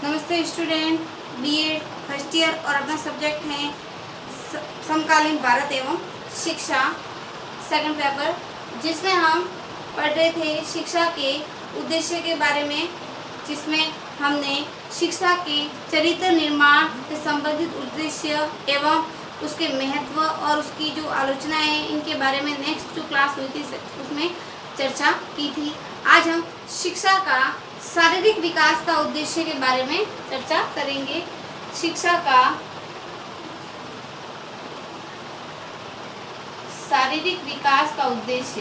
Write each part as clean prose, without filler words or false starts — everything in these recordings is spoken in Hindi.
नमस्ते स्टूडेंट, बीएड फर्स्ट ईयर और अपना सब्जेक्ट है समकालीन भारत एवं शिक्षा सेकंड पेपर, जिसमें हम पढ़ रहे थे शिक्षा के उद्देश्य के बारे में, जिसमें हमने शिक्षा के चरित्र निर्माण से संबंधित उद्देश्य एवं उसके महत्व और उसकी जो आलोचना है इनके बारे में नेक्स्ट जो क्लास हुई थी उसमें चर्चा की थी। आज हम शिक्षा का शारीरिक विकास का उद्देश्य के बारे में चर्चा करेंगे। शिक्षा का शारीरिक विकास का उद्देश्य,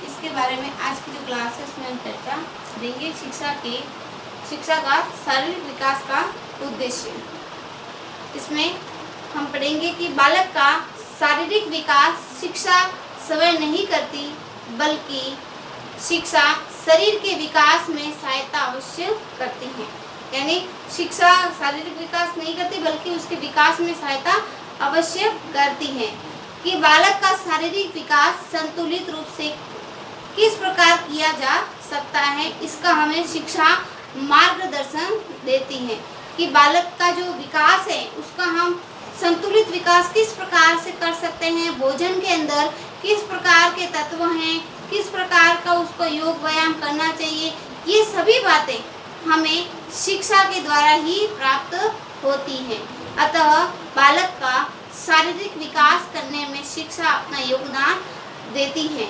इसके बारे में आज की जो क्लास है उसमें हम चर्चा करेंगे। शिक्षा का शारीरिक विकास का उद्देश्य। इसमें हम पढ़ेंगे कि बालक का शारीरिक विकास शिक्षा स्वयं नहीं करती, बल्कि शिक्षा शरीर के विकास में सहायता अवश्य करती है। यानी शिक्षा शारीरिक विकास नहीं करती बल्कि उसके विकास में सहायता अवश्य करती है। कि बालक का शारीरिक विकास संतुलित रूप से किस प्रकार किया जा सकता है, इसका हमें शिक्षा मार्गदर्शन देती है। कि बालक का जो विकास है उसका हम संतुलित विकास किस प्रकार से कर सकते हैं, भोजन के अंदर किस प्रकार के तत्व हैं, किस प्रकार का उसको योग व्यायाम करना चाहिए, ये सभी बातें हमें शिक्षा के द्वारा ही प्राप्त होती हैं। अतः बालक का शारीरिक विकास करने में शिक्षा अपना योगदान देती है।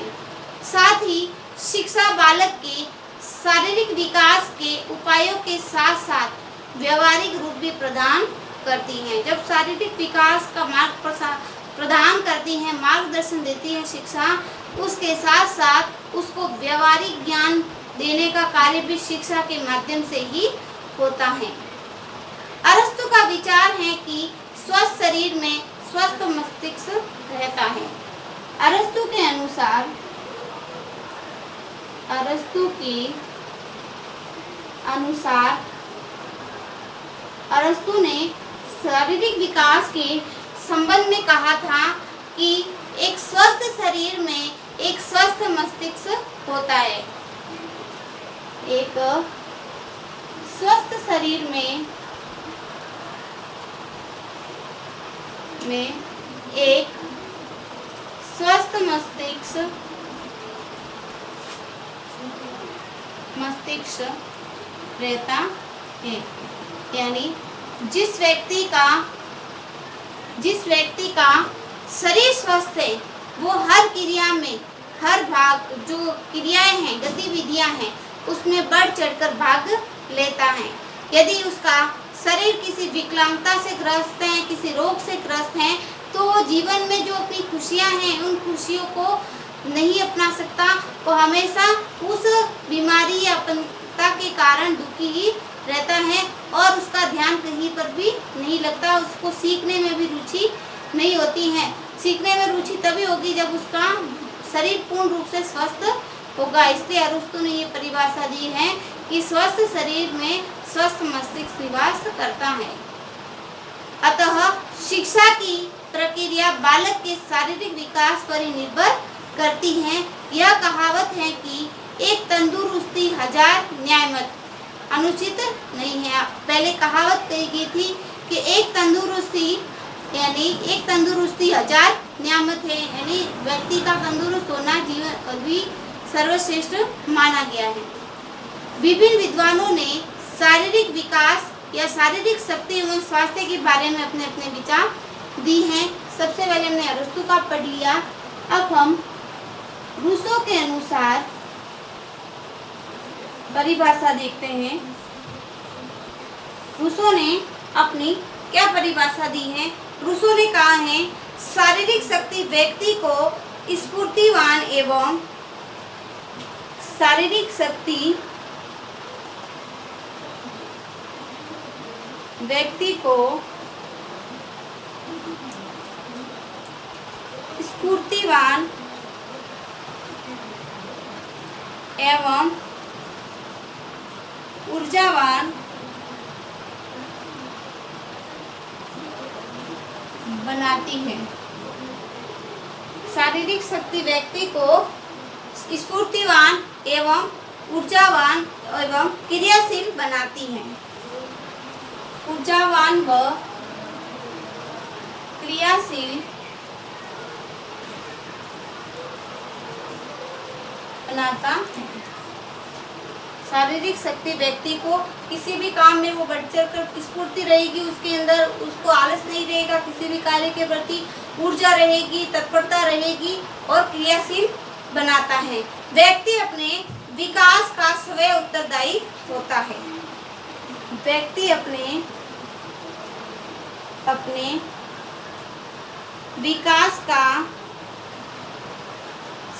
साथ ही शिक्षा बालक के शारीरिक विकास के उपायों के साथ साथ व्यवहारिक रूप भी प्रदान करती हैं। जब शारीरिक विकास का मार्ग प्रदान करती है, मार्गदर्शन देती है शिक्षा, उसके साथ साथ उसको व्यवहारिक ज्ञान देने का कार्य भी शिक्षा के माध्यम से ही होता है। अरस्तु का विचार है कि स्वस्थ शरीर में स्वस्थ मस्तिष्क रहता है। अरस्तु के अनुसार अरस्तु ने शारीरिक विकास के संबंध में कहा था कि एक स्वस्थ शरीर में एक स्वस्थ मस्तिष्क होता है। एक स्वस्थ शरीर में एक स्वस्थ मस्तिष्क रहता है। यानी जिस व्यक्ति का शरीर स्वस्थ है वो हर क्रिया में, हर भाग जो क्रियाएं हैं, गतिविधियां हैं, उसमें बढ़ चढ़कर भाग लेता है। यदि उसका शरीर किसी विकलांगता से ग्रस्त है, किसी रोग से ग्रस्त है, तो जीवन में जो अपनी खुशियां हैं उन खुशियों को नहीं अपना सकता, वो हमेशा उस बीमारी या अपंगता के कारण दुखी ही रहता है और उसका ध्यान कहीं पर भी नहीं लगता, उसको सीखने में भी रुचि नहीं होती है। सीखने में रुचि तभी होगी जब उसका शरीर पूर्ण रूप से स्वस्थ होगा। इसलिए अरस्तु ने ये परिभाषा दी है कि स्वस्थ शरीर में स्वस्थ मस्तिष्क निवास करता है। अतः शिक्षा की प्रक्रिया बालक के शारीरिक विकास पर ही निर्भर करती है। यह कहावत है कि एक तंदुरुस्ती हजार न्यामत अनुचित नहीं है। पहले कहावत कही गई थी कि एक तंदुरुस्ती हजार न्यामत है। यानी व्यक्ति का तंदुरुस्त होना जीवन अभी सर्वश्रेष्ठ माना गया है। विभिन्न विद्वानों ने शारीरिक विकास या शारीरिक शक्ति एवं स्वास्थ्य के बारे में अपने अपने विचार दी हैं। सबसे पहले हमने अरस्तु का पढ़ लिया। अब हम रूसो के अनुसार परिभाषा देखते हैं। रूसो ने अपनी क्या परिभाषा दी है? रूसो ने कहा है शारीरिक शक्ति व्यक्ति को स्फूर्तिवान एवं ऊर्जावान बनाती है। शारीरिक शक्ति व्यक्ति को स्फूर्तिवान एवं ऊर्जावान एवं क्रियाशील बनाती हैं। ऊर्जावान व क्रियाशील बनाता है। शारीरिक शक्ति व्यक्ति को किसी भी काम में वो बढ़ चढ़ कर स्फूर्ति रहेगी, उसके अंदर उसको आलस नहीं रहेगा, किसी भी कार्य के प्रति ऊर्जा रहेगी, तत्परता रहेगी और क्रियाशील बनाता है। व्यक्ति अपने विकास का स्वयं उत्तरदायी होता है। व्यक्ति अपने विकास का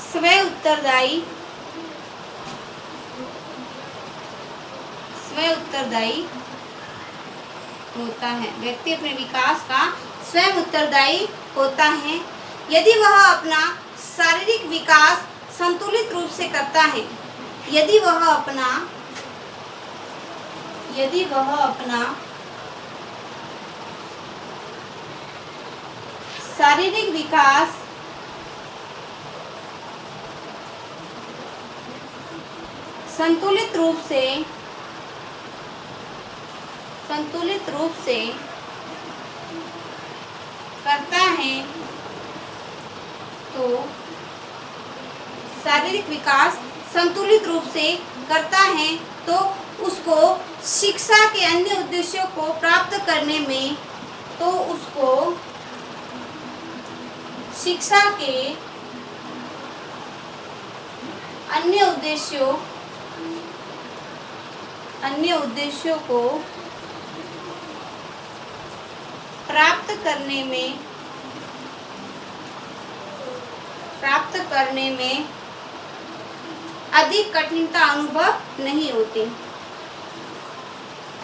स्वयं उत्तरदायी होता है। व्यक्ति अपने विकास का स्वयं उत्तरदायी होता है। यदि वह अपना शारीरिक विकास संतुलित रूप से करता है, यदि वह अपना शारीरिक विकास संतुलित रूप से करता है तो शारीरिक विकास संतुलित रूप से करता है तो उसको शिक्षा के अन्य उद्देश्यों को प्राप्त करने में शिक्षा के अन्य उद्देश्यों को प्राप्त करने में अधिक कठिनता अनुभव नहीं होती।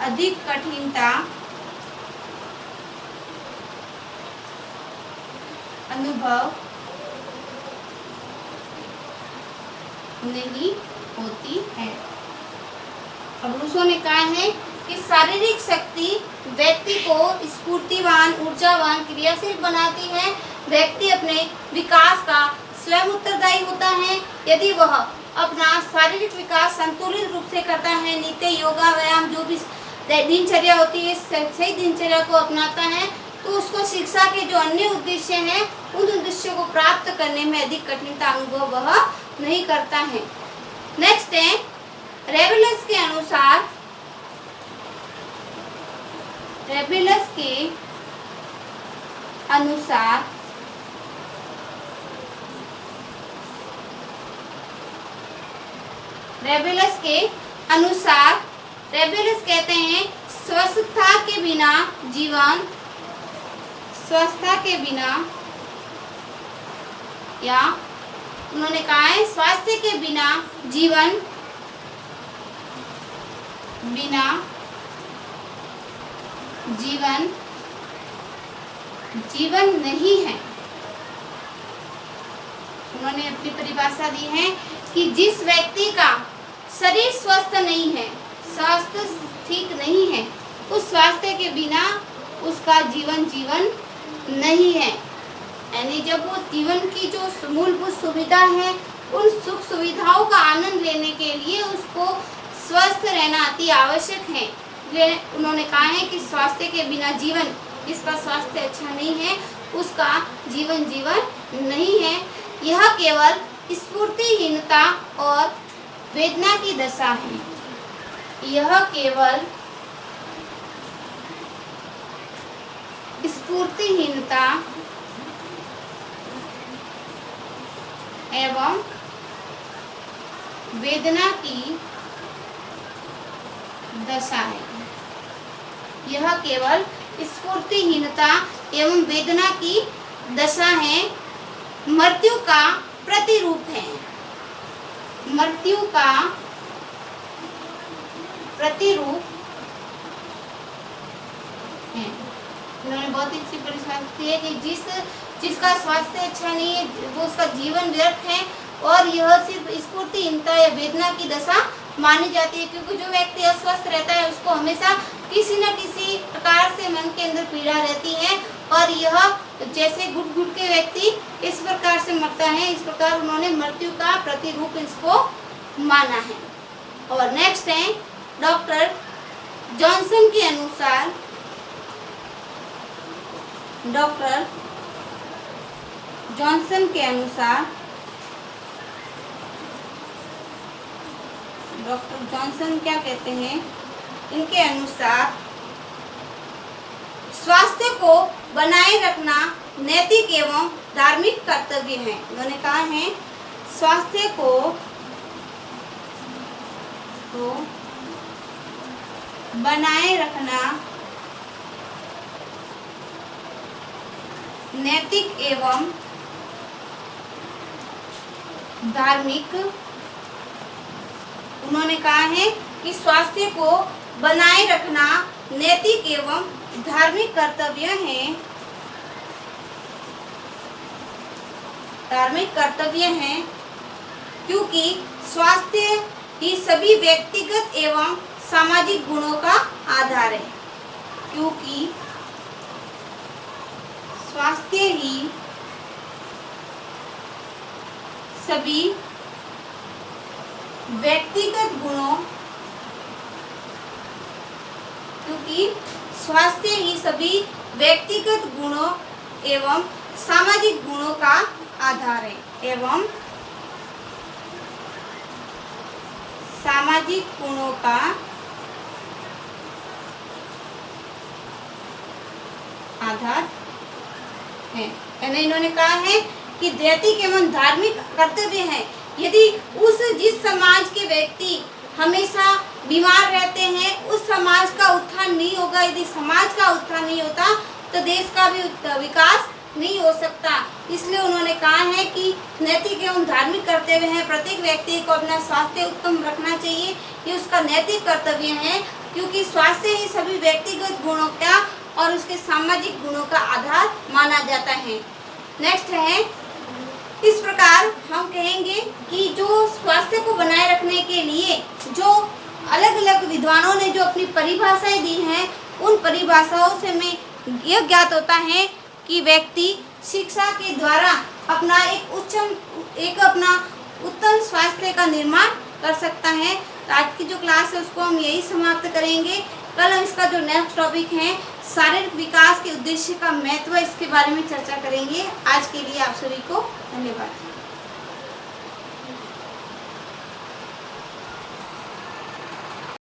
अधिक कठिनता अनुभव नहीं होती है। अब रूसो ने कहा है कि शारीरिक शक्ति व्यक्ति को स्फूर्तिवान, ऊर्जावान, क्रियाशील बनाती है। व्यक्ति अपने विकास का स्वयं उत्तरदायी होता है। यदि वह अपना शारीरिक विकास संतुलित रूप से करता है, नित्य योगा व्यायाम जो भी दिनचर्या होती है, सही दिनचर्या को अपनाता है, तो उसको शिक्षा के जो अन्य उद्देश्य हैं उन उद्देश्यों को प्राप्त करने में अधिक कठिनता अनुभव वह नहीं करता है। नेक्स्ट है रेबेलस के अनुसार रेबेलस कहते हैं स्वस्थता के बिना या उन्होंने कहा है स्वास्थ्य के बिना जीवन नहीं है। उन्होंने अपनी परिभाषा दी है कि जिस व्यक्ति का शरीर स्वस्थ नहीं है, स्वास्थ्य ठीक नहीं है, उस स्वास्थ्य के बिना उसका जीवन नहीं है। यानी जब वो जीवन की जो मूलभूत सुविधा है उन सुख सुविधाओं का आनंद लेने के लिए उसको स्वस्थ रहना अति आवश्यक है। उन्होंने कहा है कि स्वास्थ्य के बिना जीवन, जिसका स्वास्थ्य अच्छा नहीं है उसका जीवन नहीं है। यह केवल स्फूर्तिहीनता और वेदना की दशा है। यह केवल स्फूर्तिहीनता एवं वेदना की दशा है। यह केवल स्फूर्तिहीनता एवं वेदना की दशा है, मृत्यु का प्रतिरूप है। मृत्यु का प्रतिरूप है। उन्होंने बहुत अच्छी परिभाषा दी है कि जिसका स्वास्थ्य अच्छा नहीं है वो उसका जीवन व्यर्थ है और यह सिर्फ स्फूर्तिहीनता या वेदना की दशा मानी जाती है, क्योंकि जो व्यक्ति अस्वस्थ रहता है उसको हमेशा किसी न किसी प्रकार से मन के अंदर पीड़ा रहती है और यह जैसे घुट घुट के व्यक्ति इस प्रकार से मरता है, इस प्रकार उन्होंने मृत्यु का प्रतिरूप इसको माना है। और नेक्स्ट है डॉक्टर जॉनसन के अनुसार, डॉक्टर जॉनसन के अनुसार, डॉक्टर जॉनसन क्या कहते हैं, इनके अनुसार स्वास्थ्य को बनाए रखना नैतिक एवं धार्मिक कर्तव्य है। उन्होंने कहा है स्वास्थ्य को बनाए रखना नैतिक एवं धार्मिक, उन्होंने कहा है कि स्वास्थ्य को बनाए रखना नैतिक एवं धार्मिक कर्तव्य है, धार्मिक कर्तव्य है, क्योंकि स्वास्थ्य ही सभी व्यक्तिगत एवं सामाजिक गुणों का आधार है, क्योंकि स्वास्थ्य ही सभी व्यक्तिगत गुणों, क्योंकि स्वास्थ्य ही सभी व्यक्तिगत गुणों एवं सामाजिक गुणों का आधार है, एवं सामाजिक गुणों का आधार है। यानी इन्होंने कहा है कि नैतिक एवं धार्मिक कर्तव्य है। यदि जिस समाज के व्यक्ति हमेशा बीमार रहते हैं, उस समाज का उत्थान नहीं होगा। यदि समाज का उत्थान नहीं होता तो देश का भी विकास नहीं हो सकता। इसलिए उन्होंने कहा है कि नैतिक एवं धार्मिक कर्तव्य है, प्रत्येक व्यक्ति को अपना स्वास्थ्य उत्तम रखना चाहिए, ये उसका नैतिक कर्तव्य है, क्योंकि स्वास्थ्य ही सभी व्यक्तिगत गुणों का और उसके सामाजिक गुणों का आधार माना जाता है। नेक्स्ट है, इस प्रकार हम कहेंगे कि जो स्वास्थ्य को बनाए रखने के लिए जो अलग अलग विद्वानों ने जो अपनी परिभाषाएं दी हैं, उन परिभाषाओं से हमें यह ज्ञात होता है कि व्यक्ति शिक्षा के द्वारा अपना अपना उत्तम स्वास्थ्य का निर्माण कर सकता है। तो आज की जो क्लास है उसको हम यही समाप्त करेंगे। कल हम इसका जो नेक्स्ट टॉपिक है शारीरिक विकास के उद्देश्य का महत्व, इसके बारे में चर्चा करेंगे। आज के लिए आप सभी को धन्यवाद।